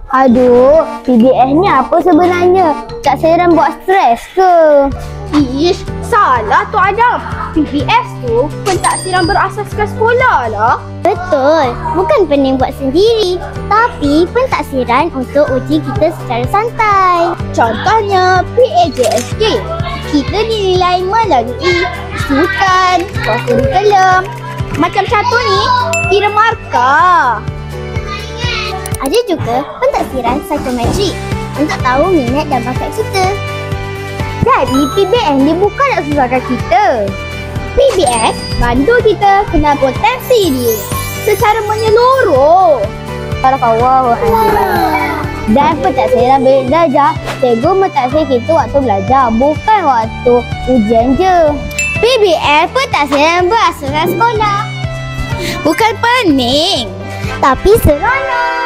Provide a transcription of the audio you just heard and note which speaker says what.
Speaker 1: Aduh, PBS ni apa sebenarnya? Tak seram buat stres ke?
Speaker 2: Ish, salah tu Adam. PBS tu pentaksiran berasaskan sekolah lah.
Speaker 1: Betul, bukan pening buat sendiri, tapi pentaksiran untuk uji kita secara santai.
Speaker 2: Contohnya PAJSK. Kita dinilai melalui sukan, kurikulum. Macam satu ni, kira markah.
Speaker 1: Ada juga pentaksiran psikometrik untuk tahu minat dan bakat kita.
Speaker 2: Jadi PBS ni bukan nak susahkan kita. PBS bantu kita kenal potensi dia secara menyeluruh.
Speaker 1: Dan pentaksiran belajar, cikgu mentaksir kita waktu belajar, bukan waktu ujian je. PBS pentaksiran berasaskan sekolah.
Speaker 2: Bukan pening,
Speaker 1: Tapi seronok.